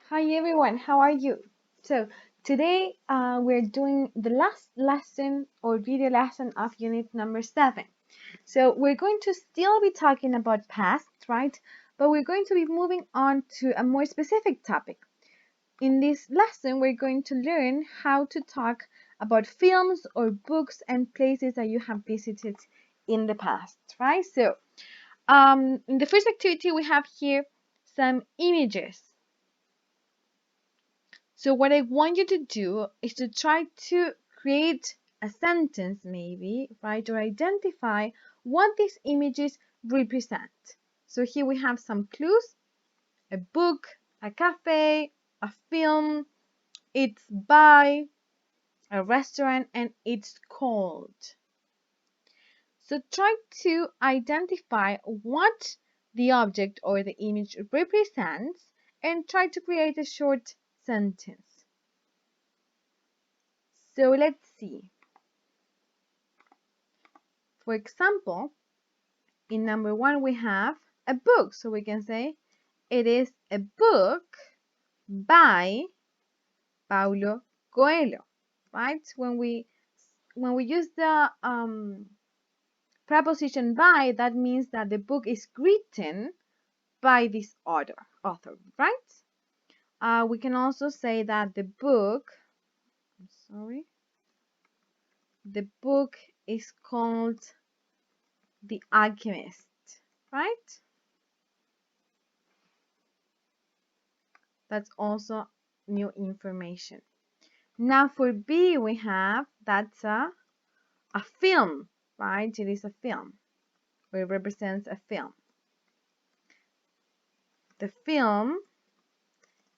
Hi everyone, how are you? So today we're doing the last lesson or video lesson of unit number 7. So we're going to still be talking about past, right? But we're going to be moving on to a more specific topic. In this lesson, we're going to learn how to talk about films or books and places that you have visited in the past, right? So in the first activity, we have here some images. So what I want you to do is to try to create a sentence maybe, right, or identify what these images represent. So here we have some clues: a book, a cafe, a film, it's by, a restaurant, and it's called. So try to identify what the object or the image represents and try to create a short sentence. So let's see. For example, in number 1 we have a book. So we can say it is a book by Paulo Coelho, right? When we use the preposition by, that means that the book is written by this author, right? We can also say that the book is called The Alchemist, right? That's also new information. Now for B, we have that's a film, right? It is a film, or it represents a film. The film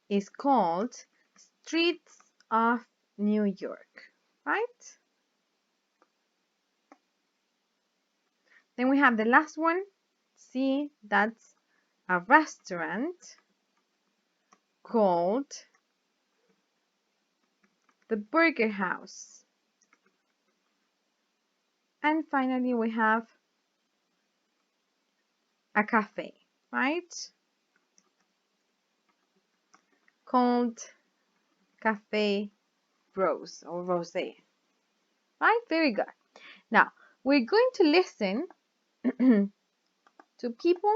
is called Streets of New York, right? Then we have the last one, C, that's a restaurant called the Burger House. And finally, we have a cafe, right? Called Cafe Rose or Rosé, right? Very good. Now, we're going to listen to people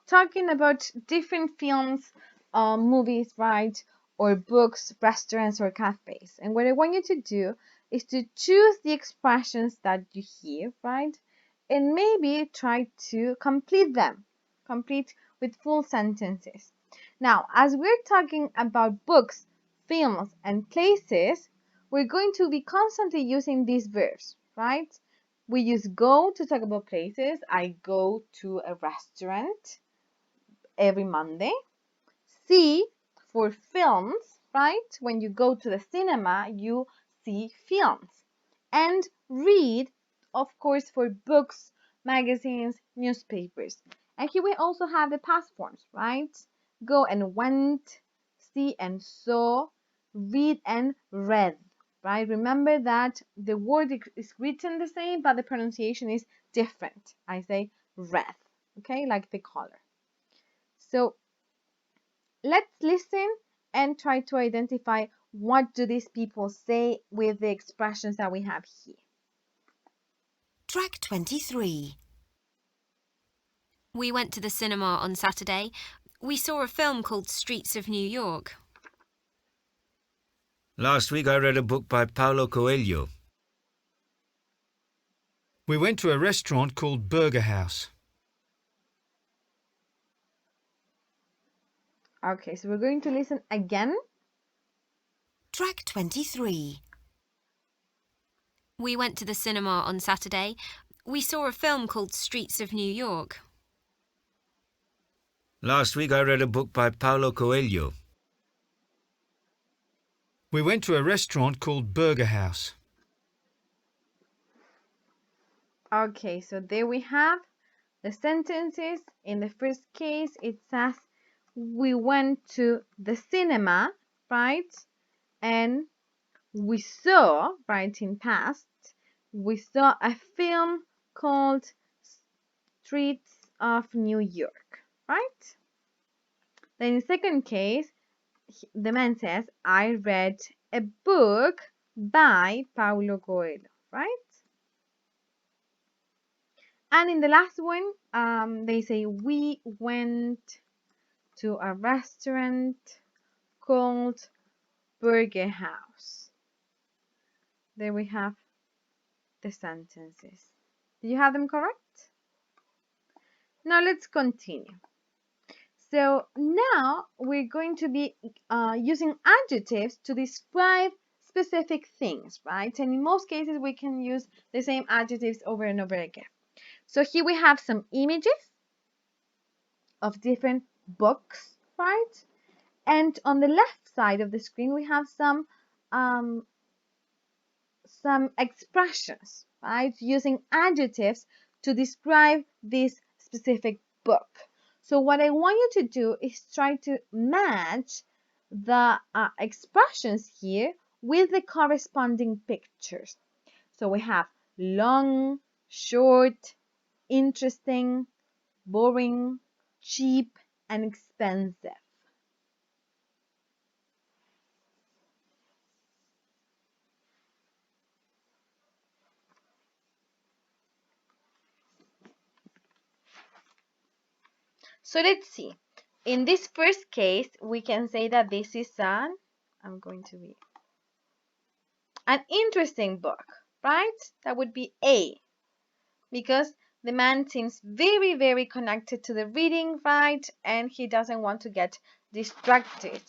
talking about different films, movies, right? Or books, restaurants, or cafes. And what I want you to do is to choose the expressions that you hear, right? And maybe try to complete them, complete with full sentences. Now, as we're talking about books, films, and places, we're going to be constantly using these verbs, right? We use go to talk about places. I go to a restaurant every Monday. See for films, right? When you go to the cinema, you see films. And read, of course, for books, magazines, newspapers. And here we also have the past forms, right? Go and went, see and saw, read and read, right? Remember that the word is written the same, but the pronunciation is different. I say read, okay, like the color. So let's listen and try to identify what do these people say with the expressions that we have here. Track 23. We went to the cinema on Saturday. We saw a film called Streets of New York. Last week I read a book by Paulo Coelho. We went to a restaurant called Burger House. Okay, so we're going to listen again. Track 23. We went to the cinema on Saturday. We saw a film called Streets of New York. Last week I read a book by Paulo Coelho. We went to a restaurant called Burger House. Okay, so there we have the sentences. In the first case, it says we went to the cinema, right? And we saw, right, in past, we saw a film called Streets of New York, right? Then in the second case, the man says, I read a book by Paulo Coelho, right? And in the last one, they say, we went to a restaurant called Burger House. There we have the sentences. Do you have them correct? Now let's continue. So now we're going to be using adjectives to describe specific things, right? And in most cases, we can use the same adjectives over and over again. So here we have some images of different books, right? And on the left side of the screen, we have some expressions, right? Using adjectives to describe this specific book. So what I want you to do is try to match the expressions here with the corresponding pictures. So we have long, short, interesting, boring, cheap, and expensive. So let's see. In this first case, we can say that this is an interesting book, right? That would be A, because the man seems very, very connected to the reading, right? And he doesn't want to get distracted.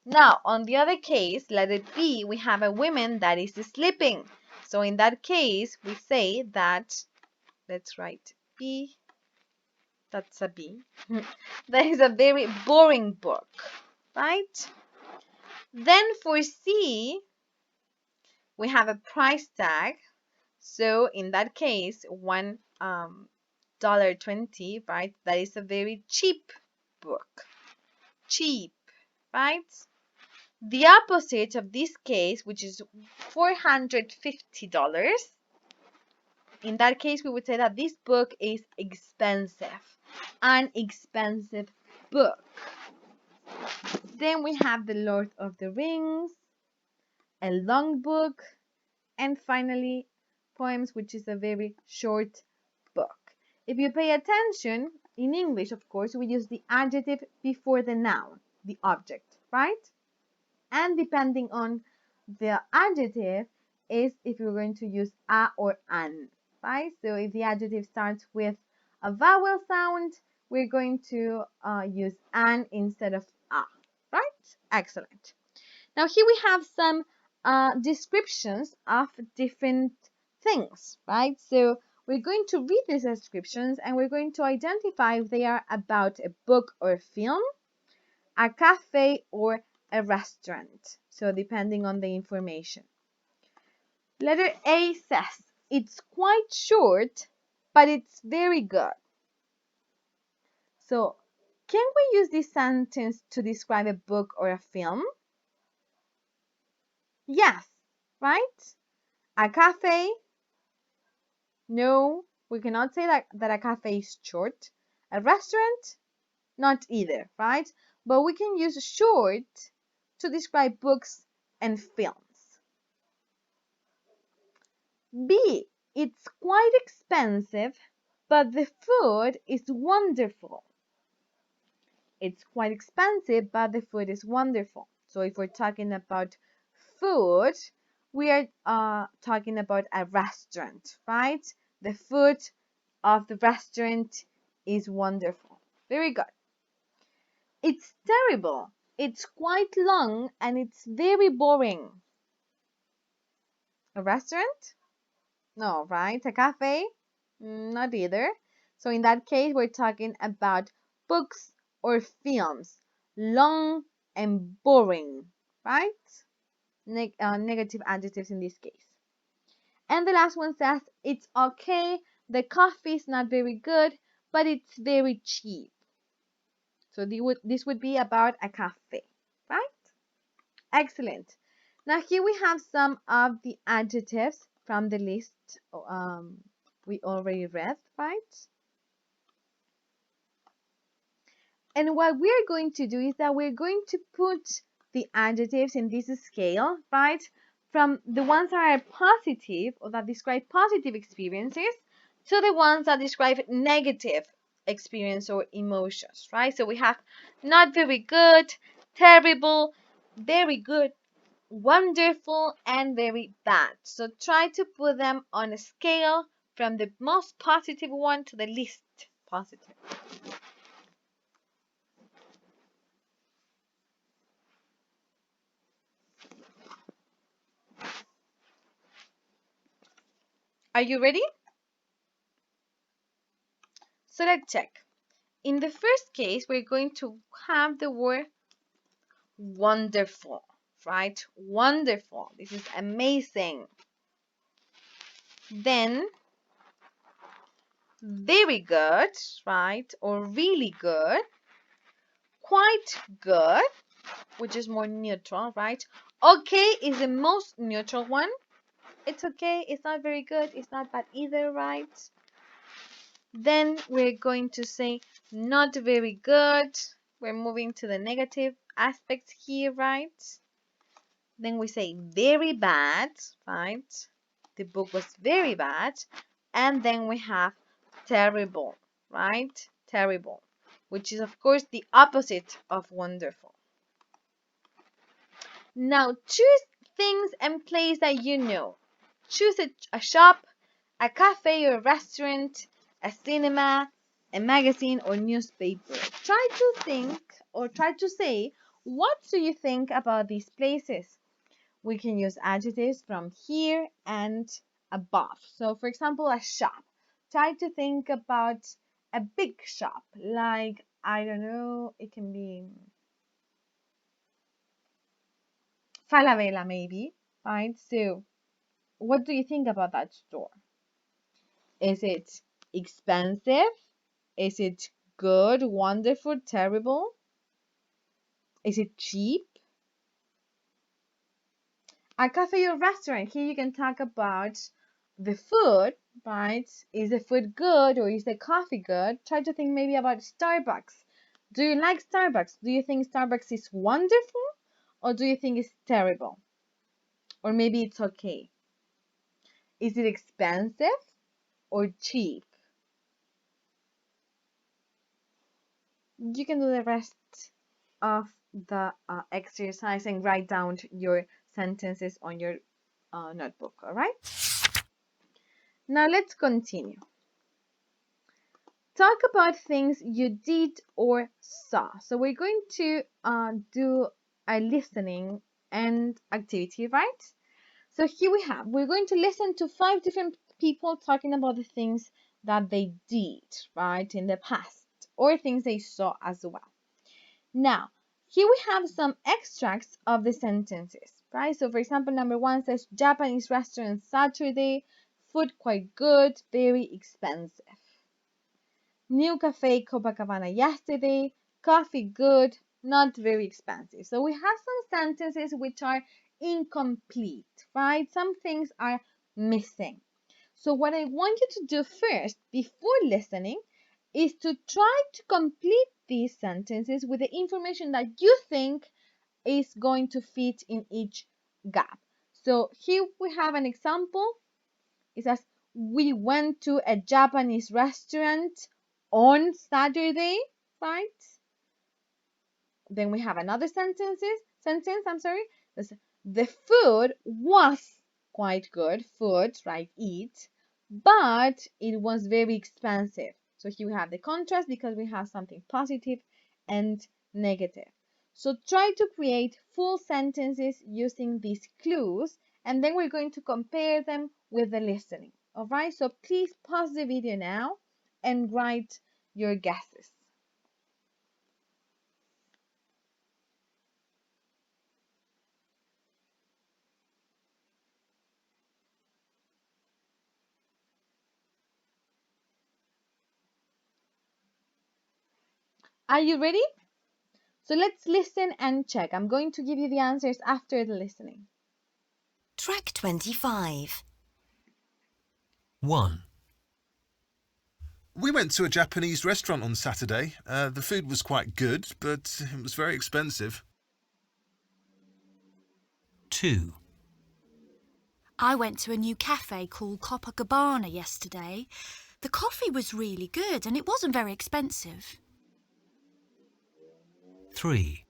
Now, on the other case, letter B, we have a woman that is sleeping. So in that case, we say that, let's write B, that's a B. That is a very boring book, right? Then for C, we have a price tag. So in that case, $1.20, right? That is a very cheap book. Cheap, right? The opposite of this case, which is $450, in that case, we would say that this book is expensive. An expensive book. Then we have The Lord of the Rings, a long book, and finally poems, which is a very short book. If you pay attention, in English, of course, we use the adjective before the noun, the object, right? And depending on the adjective is if you're going to use a or an, right? So if the adjective starts with a vowel sound, we're going to use an instead of a, right? Excellent. Now here we have some descriptions of different things, right? So we're going to read these descriptions and we're going to identify if they are about a book or film, a cafe, or a restaurant. So depending on the information. Letter A says, it's quite short, but it's very good. So can we use this sentence to describe a book or a film? Yes, right? A cafe? No, we cannot say that a cafe is short. A restaurant? Not either, right? But we can use short to describe books and films. B, it's quite expensive, but the food is wonderful. It's quite expensive, but the food is wonderful. So if we're talking about food, we are talking about a restaurant, right? The food of the restaurant is wonderful. Very good. It's terrible. It's quite long and it's very boring. A restaurant? No, right? A cafe? Not either. So in that case, we're talking about books or films. Long and boring, right? Negative adjectives in this case. And the last one says, it's okay. The coffee is not very good, but it's very cheap. So this would be about a cafe, right? Excellent. Now here we have some of the adjectives from the list we already read, right? And what we're going to do is that we're going to put the adjectives in this scale, right? From the ones that are positive or that describe positive experiences to the ones that describe negative experience or emotions, right? So we have not very good, terrible, very good, wonderful, and very bad. So try to put them on a scale from the most positive one to the least positive. Are you ready? So let's check. In the first case, we're going to have the word wonderful, right? Wonderful. This is amazing. Then very good, right? Or really good. Quite good, which is more neutral, right? Okay is the most neutral one. It's okay. It's not very good. It's not bad either, right? Then we're going to say not very good. We're moving to the negative aspects here, right? Then we say very bad, right? The book was very bad. And then we have terrible, right? Terrible, which is, of course, the opposite of wonderful. Now, choose things and place that you know. Choose a shop, a cafe or a restaurant, a cinema, a magazine or newspaper. Try to think or try to say, what do you think about these places? We can use adjectives from here and above. So, for example, a shop. Try to think about a big shop, like, I don't know, it can be Falabella, maybe, right? So, what do you think about that store? Is it expensive? Is it good, wonderful, terrible? Is it cheap? A cafe or restaurant, here you can talk about the food, right? Is the food good or is the coffee good? Try to think maybe about Starbucks. Do you like Starbucks? Do you think Starbucks is wonderful or do you think it's terrible? Or maybe it's okay. Is it expensive or cheap? You can do the rest of the exercise and write down your sentences on your notebook, all right? Now let's continue. Talk about things you did or saw. So we're going to do a listening and activity, right? So here we're going to listen to 5 different people talking about the things that they did, right, in the past, or things they saw as well. Now, here we have some extracts of the sentences, right? So, for example, number 1 says Japanese restaurant Saturday, food quite good, very expensive. New cafe Copacabana yesterday, coffee good, not very expensive. So we have some sentences which are incomplete, right? Some things are missing. So what I want you to do first before listening is to try to complete these sentences with the information that you think is going to fit in each gap. So here we have an example. It says, we went to a Japanese restaurant on Saturday, right? Then we have another sentence, the food was quite good, food, right, eat, but it was very expensive. So here we have the contrast because we have something positive and negative. So try to create full sentences using these clues, and then we're going to compare them with the listening. All right, so please pause the video now and write your guesses. Are you ready? So let's listen and check. I'm going to give you the answers after the listening. Track 25. 1. We went to a Japanese restaurant on Saturday. The food was quite good, but it was very expensive. 2. I went to a new cafe called Copacabana yesterday. The coffee was really good and it wasn't very expensive. 3.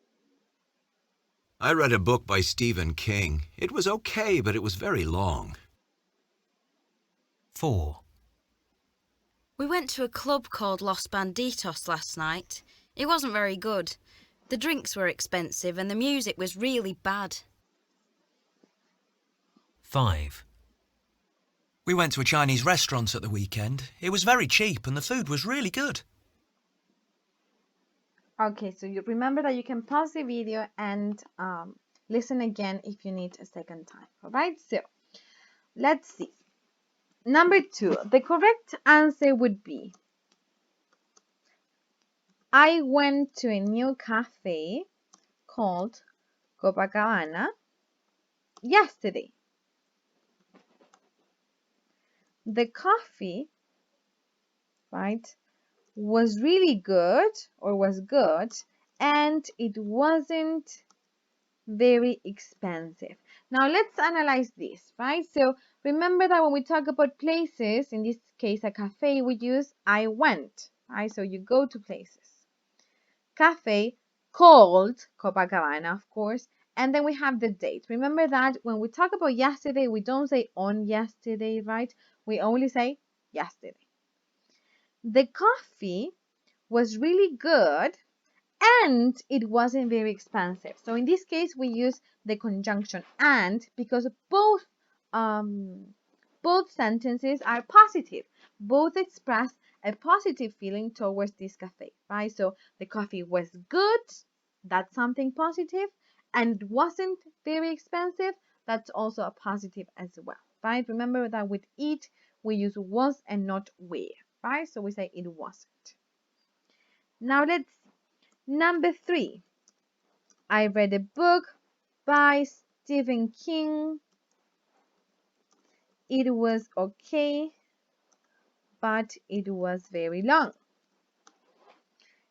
I read a book by Stephen King. It was okay, but it was very long. 4. We went to a club called Los Banditos last night. It wasn't very good. The drinks were expensive and the music was really bad. 5. We went to a Chinese restaurant at the weekend. It was very cheap and the food was really good. Okay, so you remember that you can pause the video and listen again if you need a second time. All right, so let's see. Number 2, the correct answer would be I went to a new cafe called Copacabana yesterday. The coffee, right, was really good or was good and it wasn't very expensive. Now let's analyze this, right? So remember that when we talk about places, in this case a cafe, we use I went, right? So you go to places. Cafe called Copacabana, of course, and then we have the date. Remember that when we talk about yesterday, we don't say on yesterday, right? We only say yesterday. The coffee was really good and it wasn't very expensive. So in this case, we use the conjunction and because both sentences are positive. Both express a positive feeling towards this cafe, right? So the coffee was good, that's something positive, and it wasn't very expensive, that's also a positive as well, right? Remember that with it, we use was and not were, right? So we say it wasn't. Now let's see. Number 3, I read a book by Stephen King. It was okay, but it was very long.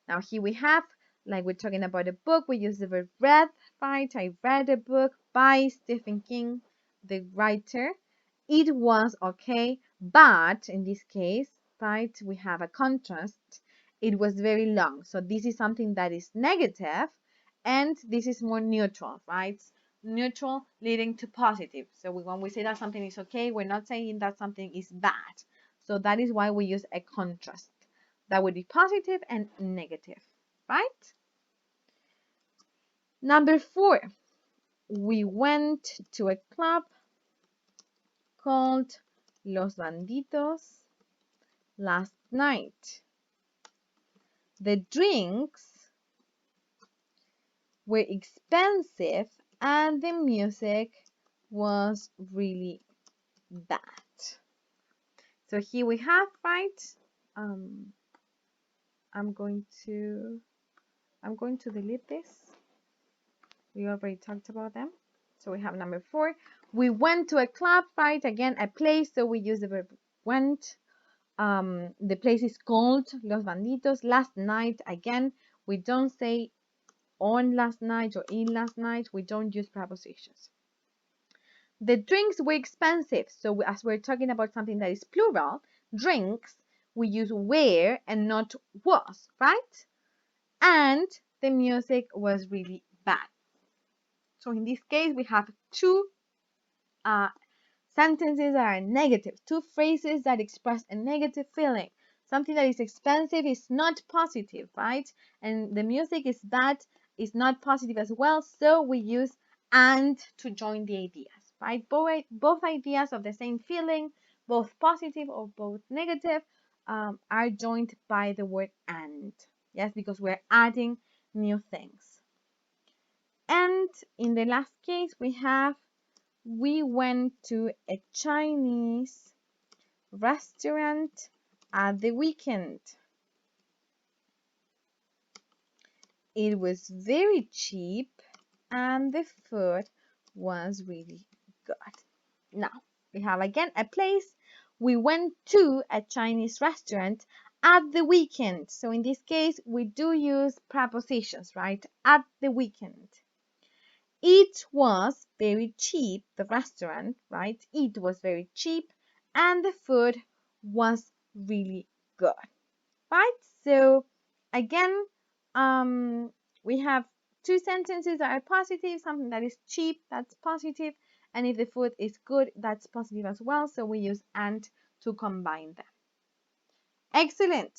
Now here we have, like we're talking about a book, we use the verb read, right? I read a book by Stephen King, the writer. It was okay, but in this case, right, we have a contrast. It was very long. So this is something that is negative, and this is more neutral, right? Neutral leading to positive. So when we say that something is okay, we're not saying that something is bad. So that is why we use a contrast. That would be positive and negative, right? Number 4, we went to a club called Los Banditos last night. The drinks were expensive and the music was really bad. So here we have, right? I'm going to delete this. We already talked about them. So we have number 4. We went to a club, right? Again, a place. So we use the verb went. The place is called Los Banditos. Last night, again, we don't say on last night or in last night. We don't use prepositions. The drinks were expensive. So as we're talking about something that is plural, drinks, we use were and not was, right? And the music was really bad. So in this case, we have 2 sentences that are negative, 2 phrases that express a negative feeling. Something that is expensive is not positive, right? And the music is bad, is not positive as well. So we use and to join the ideas, right? Both ideas of the same feeling, both positive or both negative, are joined by the word and. Yes, because we're adding new things. And in the last case, we went to a Chinese restaurant at the weekend. It was very cheap and the food was really good. Now, we have again a place. We went to a Chinese restaurant at the weekend. So in this case, we do use prepositions, right? At the weekend. It was very cheap, the restaurant, right? It was very cheap and the food was really good, right? So again, we have two sentences that are positive, something that is cheap, that's positive, and if the food is good, that's positive as well. So we use and to combine them. Excellent.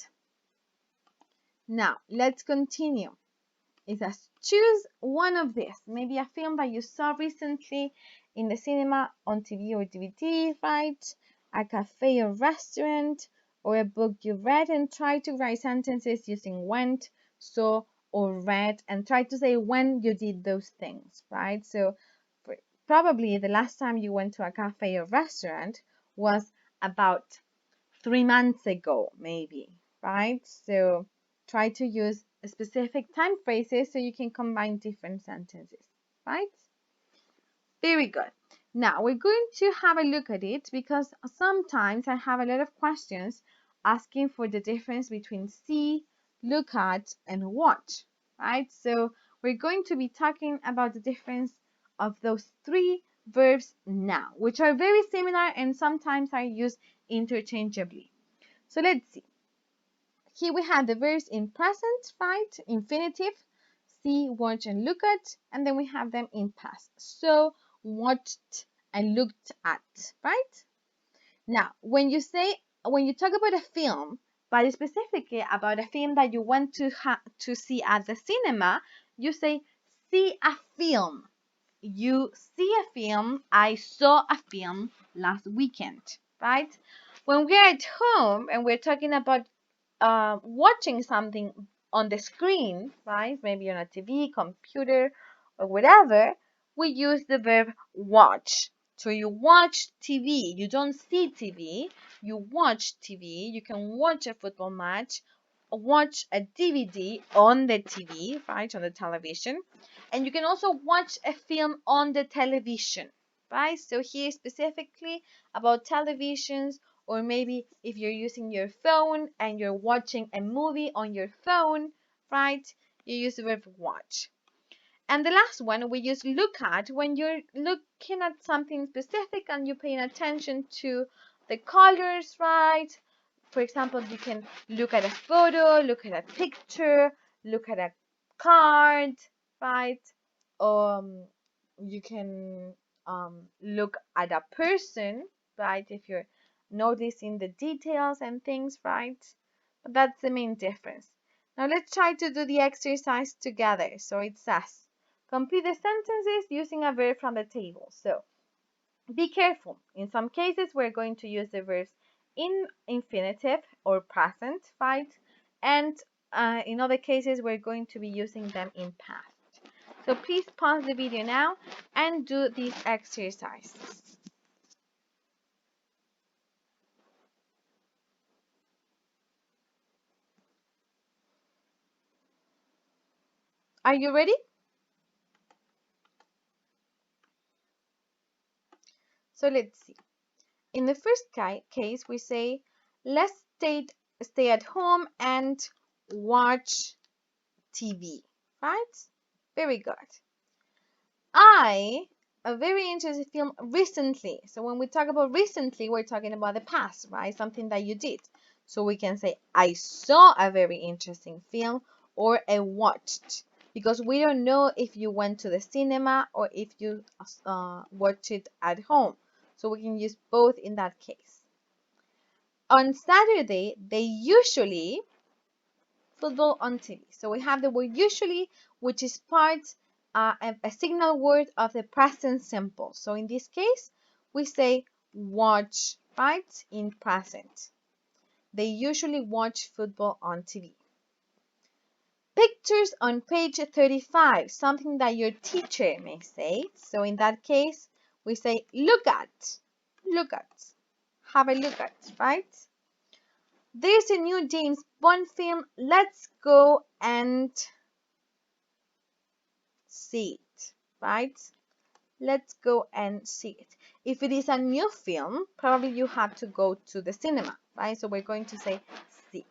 Now let's continue. It says choose one of these, maybe a film that you saw recently in the cinema, on TV or DVD, right? A cafe or restaurant, or a book you read, and try to write sentences using went, saw, or read, and try to say when you did those things, right? So probably the last time you went to a cafe or restaurant was about 3 months ago, maybe, right? So try to use specific time phrases so you can combine different sentences, right? Very good. Now we're going to have a look at it because sometimes I have a lot of questions asking for the difference between see, look at, and watch, right? So we're going to be talking about the difference of those three verbs now, which are very similar and sometimes are used interchangeably. So let's see. Here we have the verbs in present, right? Infinitive, see, watch, and look at. And then we have them in past. So, watched and looked at, right? Now, when you talk about a film, but specifically about a film that you want to see at the cinema, you say, see a film. You see a film. I saw a film last weekend, right? When we're at home and we're talking about watching something on the screen, right? Maybe on a TV, computer, or whatever, we use the verb watch. So you watch TV. You don't see TV. You watch TV. You can watch a football match, watch a DVD on the TV, right? On the television. And you can also watch a film on the television, right? So here specifically about televisions, or maybe if you're using your phone and you're watching a movie on your phone, right? You use the verb watch. And the last one, we use look at when you're looking at something specific and you're paying attention to the colors, right? For example, you can look at a photo, look at a picture, look at a card, right? You can look at a person, right? If you're noticing the details and things, right? But that's the main difference. Now let's try to do the exercise together. So it says, complete the sentences using a verb from the table. So be careful. In some cases, we're going to use the verbs in infinitive or present, right? And in other cases, we're going to be using them in past. So please pause the video now and do these exercises. Are you ready? So let's see. In the first case, we say, let's stay at home and watch TV, right? Very good. A very interesting film recently. So when we talk about recently, we're talking about the past, right? Something that you did. So we can say, I saw a very interesting film, or I watched. Because we don't know if you went to the cinema or if you watched it at home. So we can use both in that case. On Saturday, they usually football on TV. So we have the word usually, which is part a signal word of the present simple. So in this case, we say watch, right, in present. They usually watch football on TV. Pictures on page 35, something that your teacher may say. So in that case, we say look at, have a look at, right? There's a new James Bond film. Let's go and see it, right? Let's go and see it. If it is a new film, probably you have to go to the cinema, right? So we're going to say see.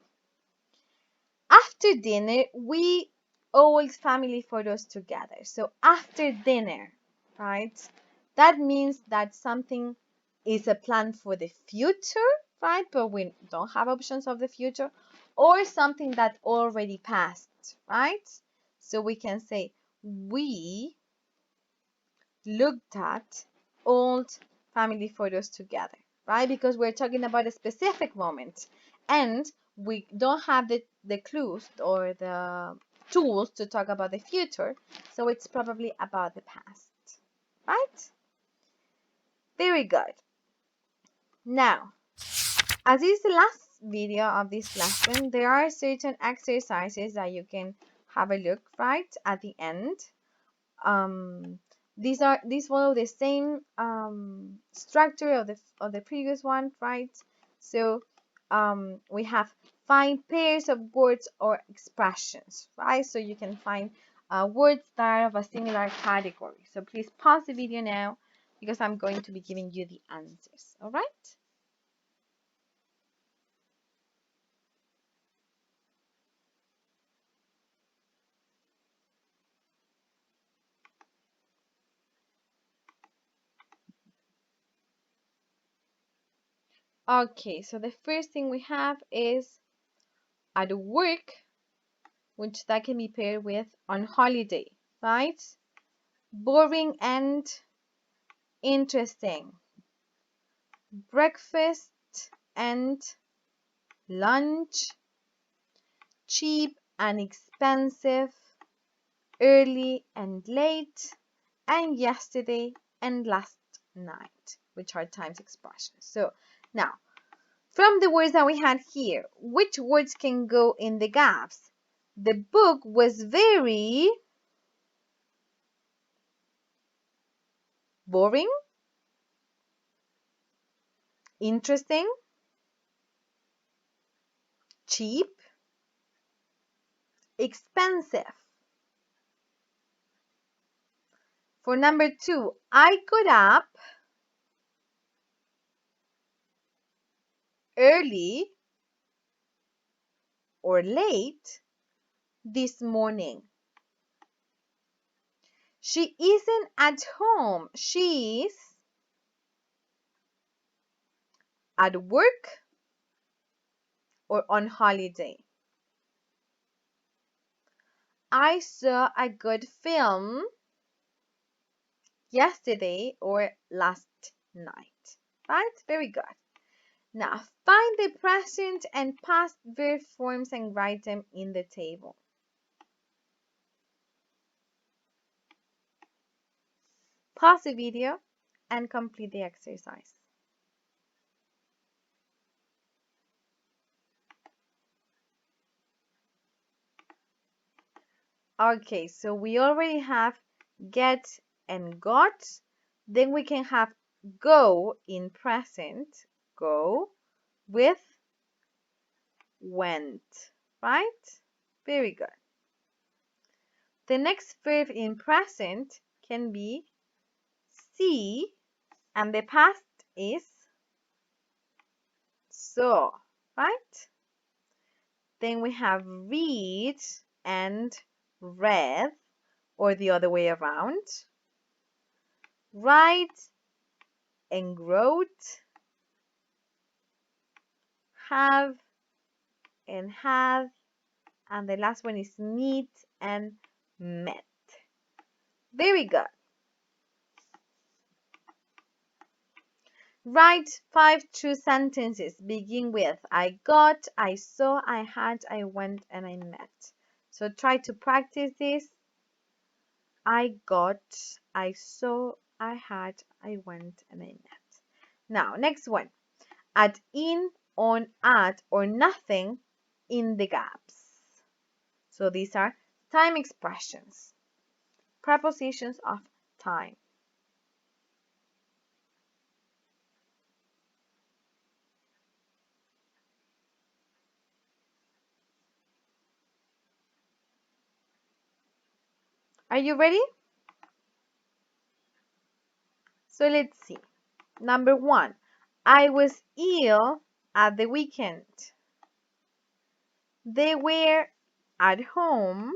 After dinner, we old family photos together. So after dinner, right? That means that something is a plan for the future, right? But we don't have options of the future, or something that already passed, right? So we can say we looked at old family photos together, right? Because we're talking about a specific moment and we don't have the clues or the tools to talk about the future, so it's probably about the past, right? Very good. Now, as is the last video of this lesson, there are certain exercises that you can have a look right at the end. These follow the same structure of the previous one, right? So we have find pairs of words or expressions, right? So you can find words that are of a similar category. So please pause the video now because I'm going to be giving you the answers, all right? Okay, so the first thing we have is at work, which that can be paired with on holiday, right? Boring and interesting. Breakfast and lunch. Cheap and expensive. Early and late. And yesterday and last night, which are times expressions. So now, from the words that we had here, which words can go in the gaps? The book was very boring, interesting, cheap, expensive. For number 2, I got up early or late this morning. She isn't at home. She's at work or on holiday. I saw a good film yesterday or last night. Right? Very good. Now, find the present and past verb forms and write them in the table. Pause the video and complete the exercise. Okay, so we already have get and got. Then we can have go in present, go, with went, right? Very good. The next verb in present can be see, and the past is saw, right? Then we have read and read, or the other way around. Write and wrote. Have and had, and the last one is meet and met. Very good. Write 5 true sentences. Begin with I got, I saw, I had, I went, and I met. So try to practice this. I got, I saw, I had, I went, and I met. Now, next one. Add in, on, at, or nothing in the gaps. So these are time expressions, prepositions of time. Are you ready? So let's see. Number 1, I was ill at the weekend. They were at home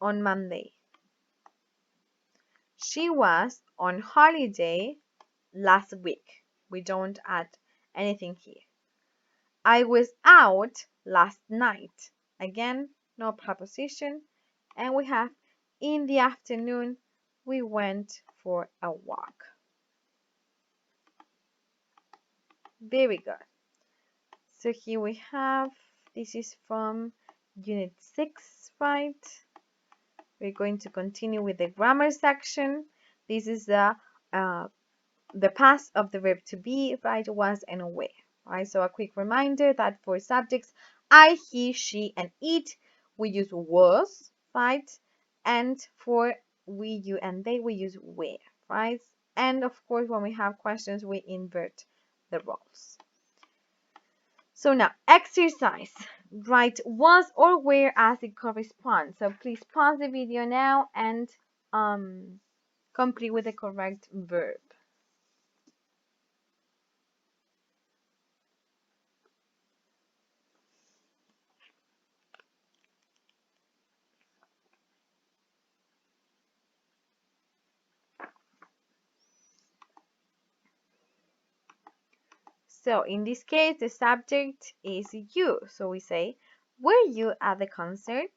on Monday. She was on holiday last week. We don't add anything here. I was out last night. Again, no preposition. And we have in the afternoon, we went for a walk. Very good. So here we have, this is from Unit 6, right? We're going to continue with the grammar section. This is the past of the verb to be, right? Was and were, right? So a quick reminder that for subjects I, he, she, and it, we use was, right? And for we, you, and they, we use were, right? And of course, when we have questions, we invert the roles. So now, exercise. Write was or were as it corresponds. So please pause the video now and complete with the correct verb. So in this case, the subject is you. So we say, were you at the concert?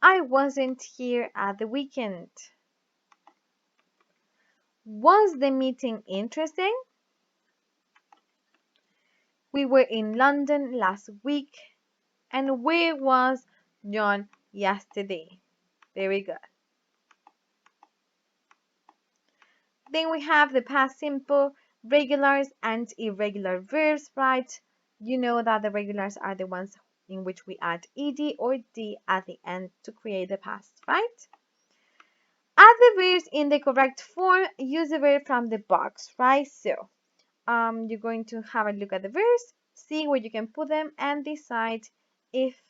I wasn't here at the weekend. Was the meeting interesting? We were in London last week. And where was John yesterday? Very good. Then we have the past simple, regulars and irregular verbs, right? You know that the regulars are the ones in which we add ed or d at the end to create the past, right? Add the verbs in the correct form. Use the verb from the box, right? So you're going to have a look at the verbs, see where you can put them, and decide if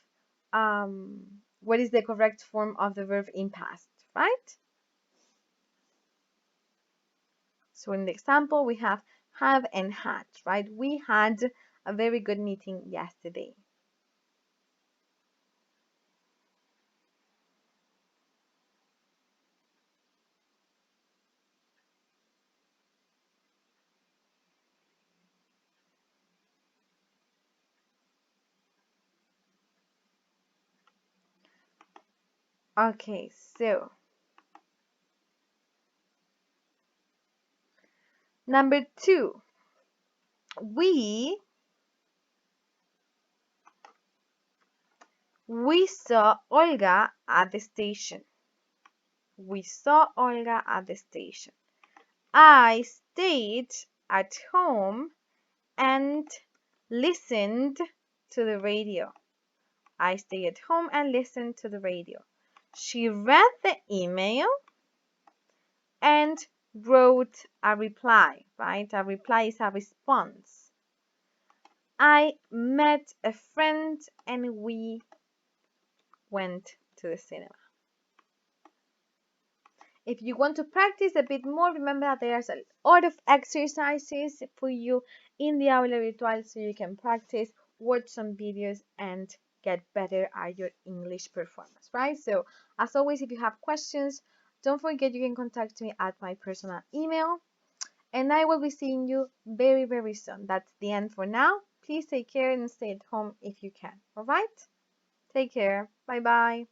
what is the correct form of the verb in past, right? So in the example, we have and had, right? We had a very good meeting yesterday. Okay, so number 2, we saw Olga at the station. We saw Olga at the station. I stayed at home and listened to the radio. I stayed at home and listened to the radio. She read the email and wrote a reply, right? A reply is a response. I met a friend and we went to the cinema. If you want to practice a bit more, remember that there's a lot of exercises for you in the Aula Virtual so you can practice, watch some videos, and get better at your English performance, right? So, as always, if you have questions, don't forget you can contact me at my personal email. And I will be seeing you very, very soon. That's the end for now. Please take care and stay at home if you can. All right? Take care. Bye-bye.